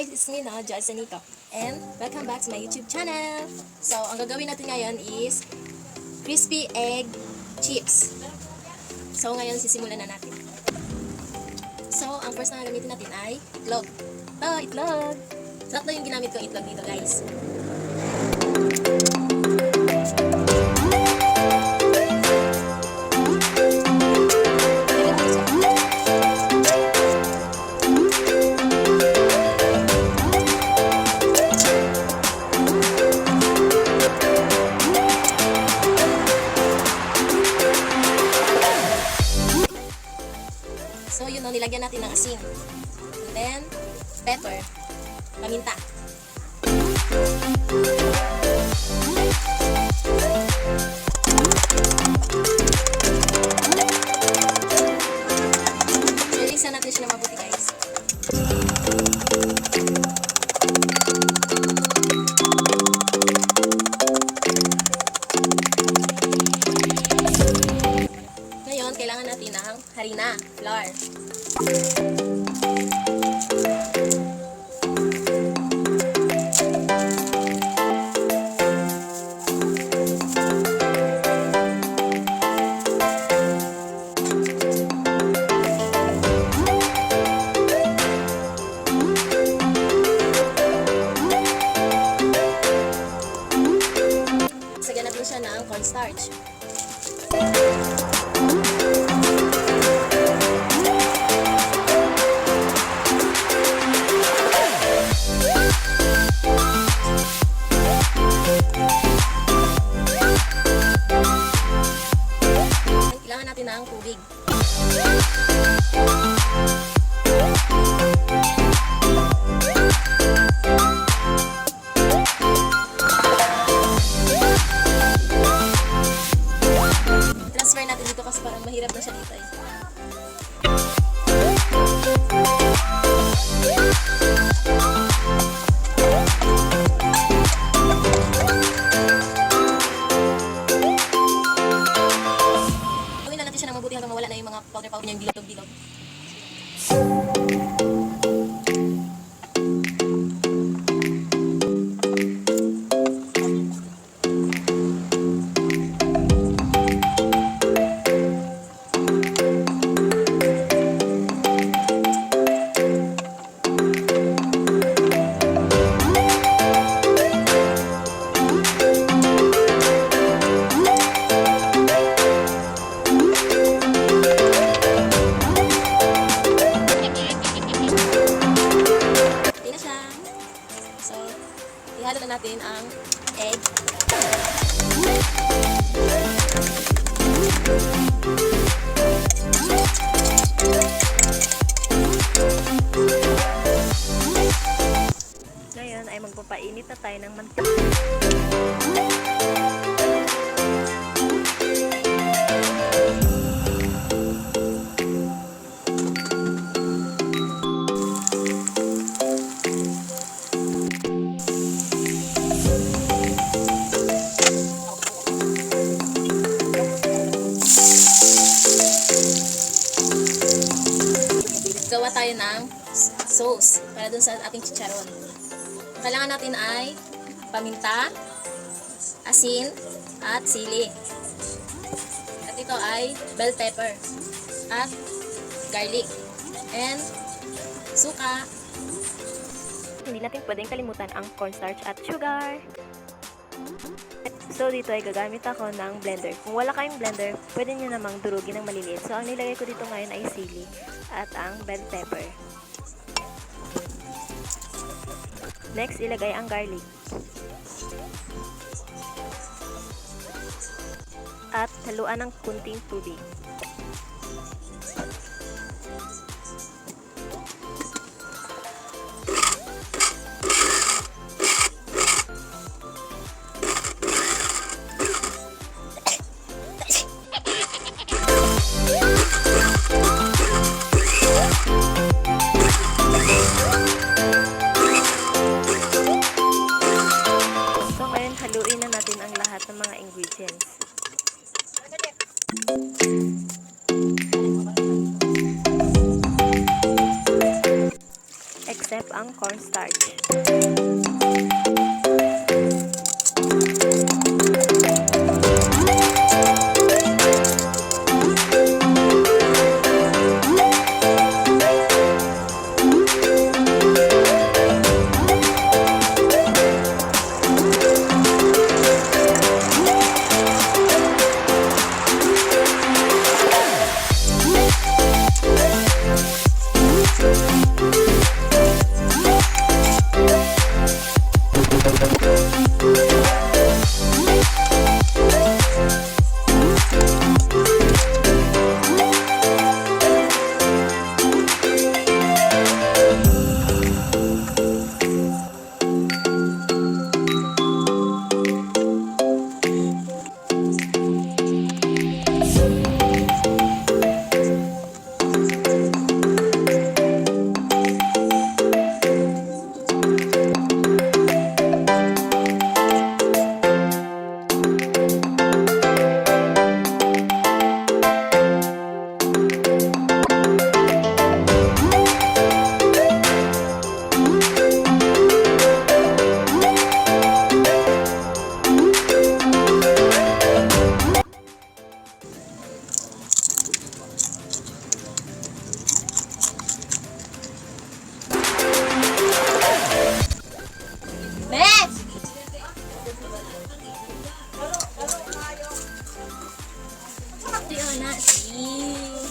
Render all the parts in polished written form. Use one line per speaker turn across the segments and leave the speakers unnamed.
guys, it's me na, Jocelynito. And welcome back to my YouTube channel. So, ang gagawin natin ngayon is crispy egg chips. So, ngayon sisimulan na natin. So, ang first na gamitin natin ay itlog. Itlog! Sarap na yung ginamit kong itlog dito, guys. So, yun o, nilagyan natin ng asin. And then, pepper. Paminta. So, iligsan natin siya na mabuti, guys. Ngayon, kailangan natin ng harina, flour. Sagyan natin siya ng cornstarch. Kailangan natin ng tubig. Transfer natin dito kasi parang mahirap na siya dito eh. Gawin na natin siya ng mabuti hanggang mawala na yung mga powder niya, yung bilog-bilog. Ihalo na natin ang egg. Ngayon ay magpapainit na tayo ng mantika. Gawa tayo ng sauce para dun sa ating chicharon. Ang kailangan natin ay paminta, asin, at sili. At ito ay bell pepper at garlic and suka. Hindi natin pwedeng kalimutan ang cornstarch at sugar. So, dito ay gagamit ako ng blender. Kung wala kayong blender, pwede nyo namang durugin ng maliliit. So, ang nilagay ko dito ngayon ay sili at ang bell pepper. Next, ilagay ang garlic. At haluan ng kunting tubig. haluin na natin ang lahat ng mga ingredients.
ang cornstarch.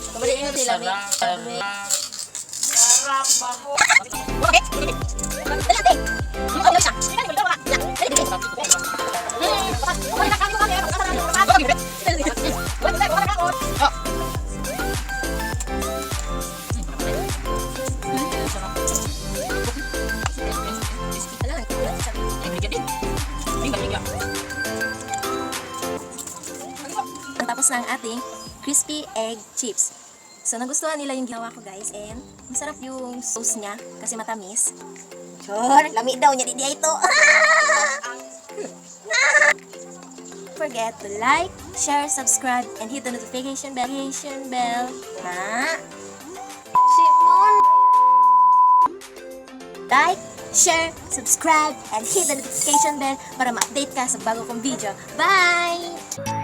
Kabaliin mo sila, may. Tapos na ang ating crispy egg chips. So, nagustuhan nila yung ginawa ko, guys. And, masarap yung sauce niya kasi matamis. Sure, lami daw niya. Di ito. Don't forget to like, share, subscribe, and hit the notification bell. Like, share, subscribe, and hit the notification bell para ma-update ka sa bago kong video. Bye!